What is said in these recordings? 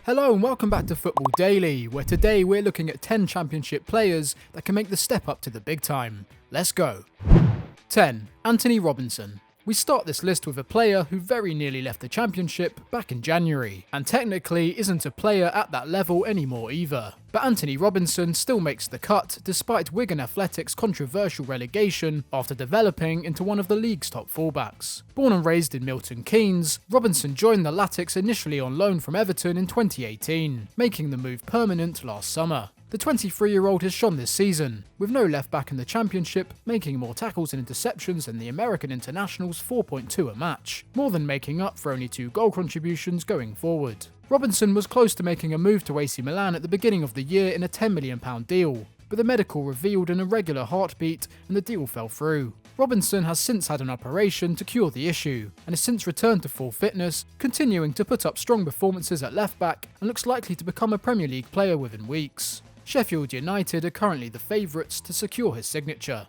Hello and welcome back to Football Daily, where today we're looking at 10 championship players that can make the step up to the big time. Let's go. 10. Antonee Robinson. We start this list with a player who very nearly left the championship back in January, and technically isn't a player at that level anymore either. But Antonee Robinson still makes the cut despite Wigan Athletic's controversial relegation after developing into one of the league's top fullbacks. Born and raised in Milton Keynes, Robinson joined the Latics initially on loan from Everton in 2018, making the move permanent last summer. The 23-year-old has shone this season, with no left-back in the championship, making more tackles and interceptions than the American international's 4.2 a match, more than making up for only 2 goal contributions going forward. Robinson was close to making a move to AC Milan at the beginning of the year in a £10 million deal, but the medical revealed an irregular heartbeat and the deal fell through. Robinson has since had an operation to cure the issue, and has since returned to full fitness, continuing to put up strong performances at left-back and looks likely to become a Premier League player within weeks. Sheffield United are currently the favourites to secure his signature.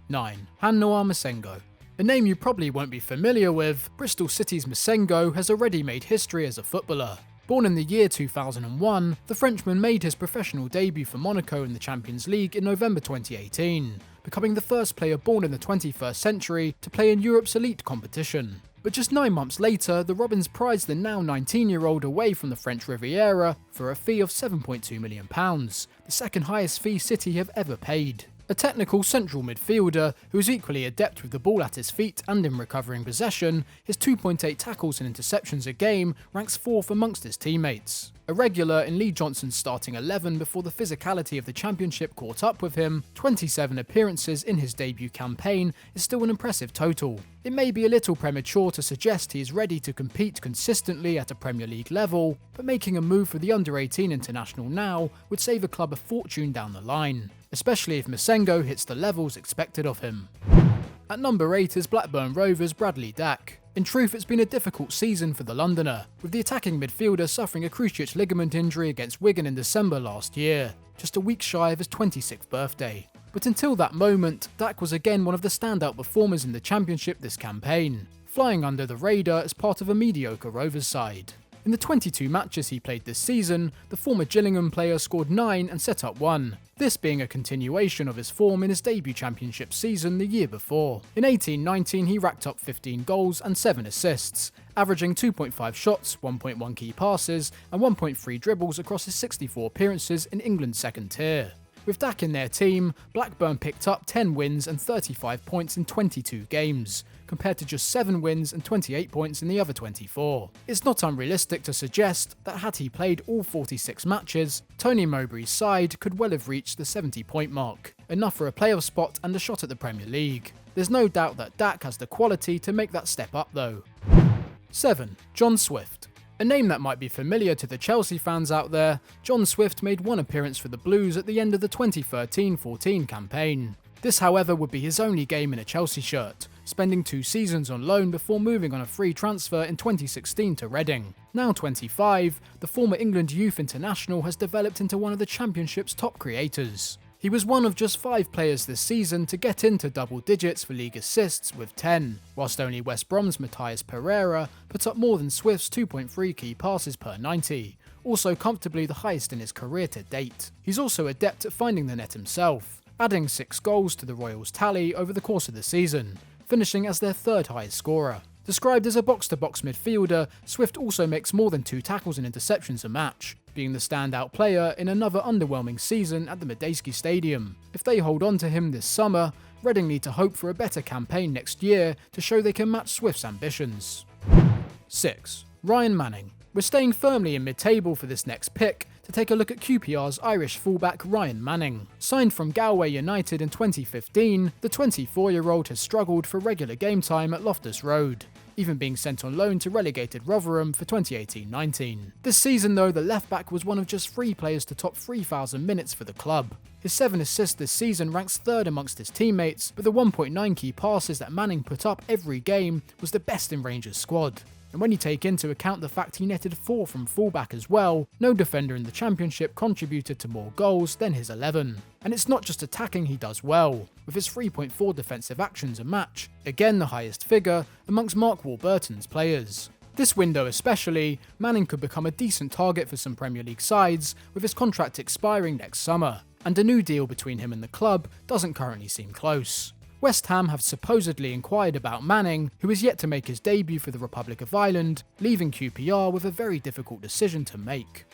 9. Massengo. A name you probably won't be familiar with, Bristol City's Massengo has already made history as a footballer. Born in the year 2001, the Frenchman made his professional debut for Monaco in the Champions League in November 2018, becoming the first player born in the 21st century to play in Europe's elite competition. But just 9 months later, the Robins prized the now 19-year-old away from the French Riviera for a fee of £7.2 million, the second highest fee City have ever paid. A technical central midfielder who is equally adept with the ball at his feet and in recovering possession, his 2.8 tackles and interceptions a game ranks 4th amongst his teammates. A regular in Lee Johnson's starting 11 before the physicality of the championship caught up with him, 27 appearances in his debut campaign is still an impressive total. It may be a little premature to suggest he is ready to compete consistently at a Premier League level, but making a move for the under-18 international now would save a club a fortune down the line, especially if Massengo hits the levels expected of him. At number 8 is Blackburn Rovers' Bradley Dack. In truth, it's been a difficult season for the Londoner, with the attacking midfielder suffering a cruciate ligament injury against Wigan in December last year, just a week shy of his 26th birthday. But until that moment, Dack was again one of the standout performers in the Championship this campaign, flying under the radar as part of a mediocre Rovers side. In the 22 matches he played this season, the former Gillingham player scored 9 and set up 1, this being a continuation of his form in his debut championship season the year before. In 18-19 he racked up 15 goals and 7 assists, averaging 2.5 shots, 1.1 key passes and 1.3 dribbles across his 64 appearances in England's second tier. With Dack in their team, Blackburn picked up 10 wins and 35 points in 22 games, compared to just 7 wins and 28 points in the other 24. It's not unrealistic to suggest that had he played all 46 matches, Tony Mowbray's side could well have reached the 70-point mark, enough for a playoff spot and a shot at the Premier League. There's no doubt that Dack has the quality to make that step up though. 7. John Swift. A name that might be familiar to the Chelsea fans out there, John Swift made 1 appearance for the Blues at the end of the 2013-14 campaign. This, however, would be his only game in a Chelsea shirt, spending 2 seasons on loan before moving on a free transfer in 2016 to Reading. Now 25, the former England youth international has developed into one of the Championship's top creators. He was one of just 5 players this season to get into double digits for league assists with 10, whilst only West Brom's Matthias Pereira put up more than Swift's 2.3 key passes per 90, also comfortably the highest in his career to date. He's also adept at finding the net himself, adding 6 goals to the Royals' tally over the course of the season, finishing as their 3rd highest scorer. Described as a box-to-box midfielder, Swift also makes more than 2 tackles and interceptions a match, being the standout player in another underwhelming season at the Madejski Stadium. If they hold on to him this summer, Reading need to hope for a better campaign next year to show they can match Swift's ambitions. 6. Ryan Manning. We're staying firmly in mid-table for this next pick to take a look at QPR's Irish fullback Ryan Manning. Signed from Galway United in 2015, the 24-year-old has struggled for regular game time at Loftus Road, even being sent on loan to relegated Rotherham for 2018-19. This season though, the left-back was one of just 3 players to top 3,000 minutes for the club. His 7 assists this season ranks 3rd amongst his teammates, but the 1.9 key passes that Manning put up every game was the best in Rangers' squad. And when you take into account the fact he netted 4 from fullback as well, no defender in the Championship contributed to more goals than his 11. And it's not just attacking he does well, with his 3.4 defensive actions a match, again the highest figure amongst Mark Warburton's players. This window especially, Manning could become a decent target for some Premier League sides, with his contract expiring next summer, and a new deal between him and the club doesn't currently seem close. West Ham have supposedly inquired about Manning, who is yet to make his debut for the Republic of Ireland, leaving QPR with a very difficult decision to make.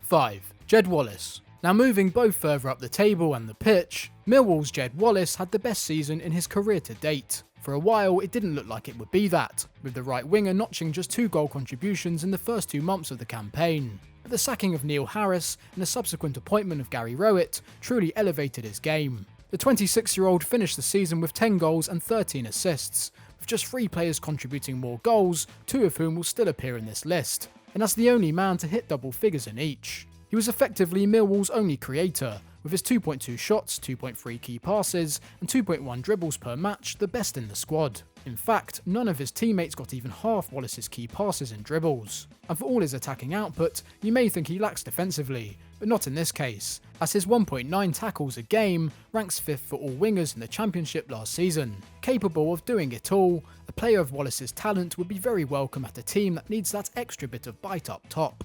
5. Jed Wallace. Now moving both further up the table and the pitch, Millwall's Jed Wallace had the best season in his career to date. For a while, it didn't look like it would be that, with the right winger notching just 2 goal contributions in the first 2 months of the campaign. But the sacking of Neil Harris and the subsequent appointment of Gary Rowett truly elevated his game. The 26-year-old finished the season with 10 goals and 13 assists, with just 3 players contributing more goals, 2 of whom will still appear in this list, and as the only man to hit double figures in each. He was effectively Millwall's only creator, with his 2.2 shots, 2.3 key passes, and 2.1 dribbles per match the best in the squad. In fact, none of his teammates got even half Wallace's key passes and dribbles. And for all his attacking output, you may think he lacks defensively, but not in this case, as his 1.9 tackles a game ranks 5th for all wingers in the Championship last season. Capable of doing it all, a player of Wallace's talent would be very welcome at a team that needs that extra bit of bite up top.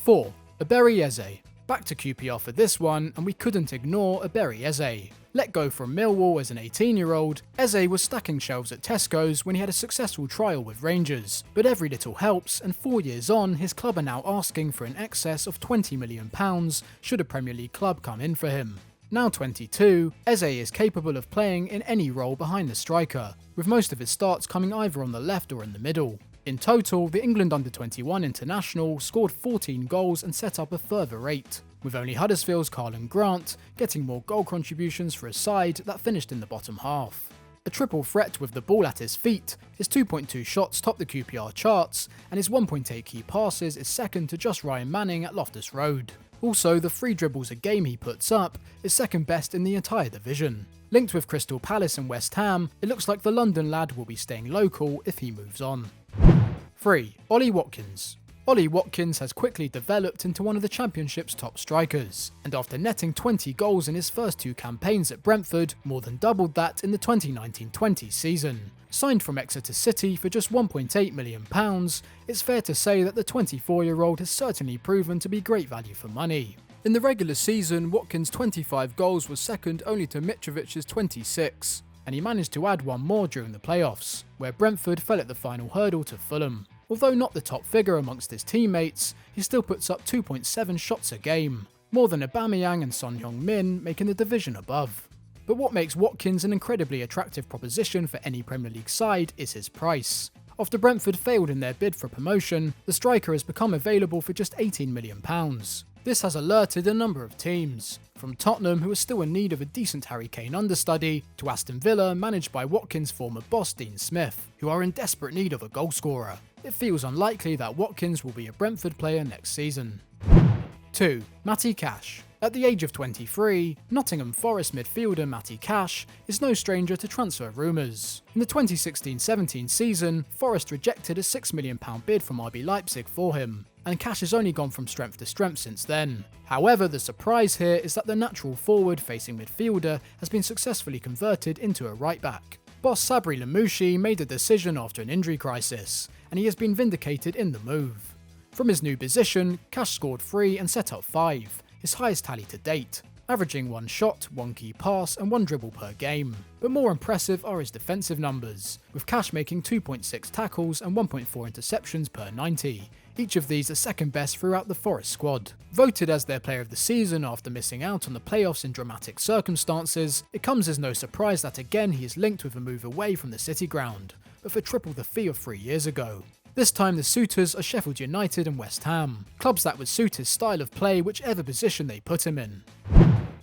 4. Ebere Eze. Back to QPR for this one, and we couldn't ignore Ebere Eze. Let go from Millwall as an 18-year-old, Eze was stacking shelves at Tesco's when he had a successful trial with Rangers, but every little helps, and 4 years on, his club are now asking for an excess of £20 million should a Premier League club come in for him. Now 22, Eze is capable of playing in any role behind the striker, with most of his starts coming either on the left or in the middle. In total, the England under-21 international scored 14 goals and set up a further 8, with only Huddersfield's Carlin Grant getting more goal contributions for a side that finished in the bottom half. A triple threat with the ball at his feet, his 2.2 shots top the QPR charts, and his 1.8 key passes is second to just Ryan Manning at Loftus Road. Also, the 3 dribbles a game he puts up is second best in the entire division. Linked with Crystal Palace and West Ham, it looks like the London lad will be staying local if he moves on. 3. Ollie Watkins. Ollie Watkins has quickly developed into one of the Championship's top strikers, and after netting 20 goals in his first 2 campaigns at Brentford, more than doubled that in the 2019-20 season. Signed from Exeter City for just £1.8 million, it's fair to say that the 24-year-old has certainly proven to be great value for money. In the regular season, Watkins' 25 goals was second only to Mitrovic's 26, and he managed to add one more during the playoffs, where Brentford fell at the final hurdle to Fulham. Although not the top figure amongst his teammates, he still puts up 2.7 shots a game, more than Aubameyang and Son Heung-min making the division above. But what makes Watkins an incredibly attractive proposition for any Premier League side is his price. After Brentford failed in their bid for promotion, the striker has become available for just £18 million. This has alerted a number of teams, from Tottenham, who are still in need of a decent Harry Kane understudy, to Aston Villa, managed by Watkins' former boss Dean Smith, who are in desperate need of a goalscorer. It feels unlikely that Watkins will be a Brentford player next season. 2. Matty Cash. At the age of 23, Nottingham Forest midfielder Matty Cash is no stranger to transfer rumours. In the 2016-17 season, Forest rejected a £6 million bid from RB Leipzig for him, and Cash has only gone from strength to strength since then. However, the surprise here is that the natural forward-facing midfielder has been successfully converted into a right-back. Boss Sabri Lamouchi made a decision after an injury crisis, and he has been vindicated in the move. From his new position, Cash scored 3 and set up 5, his highest tally to date, averaging 1 shot, 1 key pass and 1 dribble per game. But more impressive are his defensive numbers, with Cash making 2.6 tackles and 1.4 interceptions per 90. Each of these are second best throughout the Forest squad. Voted as their player of the season after missing out on the playoffs in dramatic circumstances, it comes as no surprise that again he is linked with a move away from the City ground, but for triple the fee of 3 years ago. This time the suitors are Sheffield United and West Ham, clubs that would suit his style of play whichever position they put him in.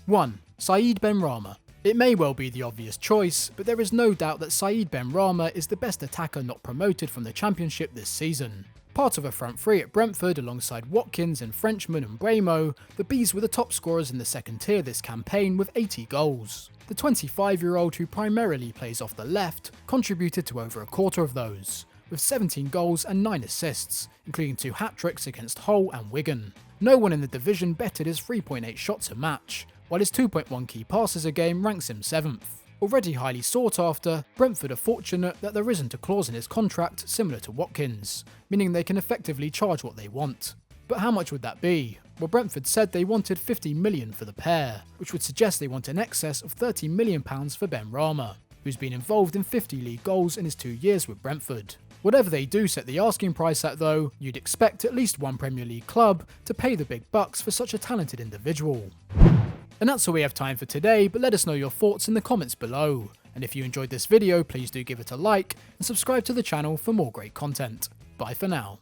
1. Saïd Benrahma. It may well be the obvious choice, but there is no doubt that Saïd Benrahma is the best attacker not promoted from the Championship this season. Part of a front three at Brentford alongside Watkins and Frenchman and Bremo, the Bees were the top scorers in the second tier this campaign with 80 goals. The 25-year-old, who primarily plays off the left, contributed to over a quarter of those, with 17 goals and 9 assists, including 2 hat-tricks against Hull and Wigan. No one in the division betted his 3.8 shots a match, while his 2.1 key passes a game ranks him 7th. Already highly sought after, Brentford are fortunate that there isn't a clause in his contract similar to Watkins, meaning they can effectively charge what they want. But how much would that be? Well, Brentford said they wanted $50 million for the pair, which would suggest they want in excess of £30 million for Benrahma, who's been involved in 50 league goals in his 2 years with Brentford. Whatever they do set the asking price at though, you'd expect at least one Premier League club to pay the big bucks for such a talented individual. And that's all we have time for today, but let us know your thoughts in the comments below. And if you enjoyed this video, please do give it a like and subscribe to the channel for more great content. Bye for now.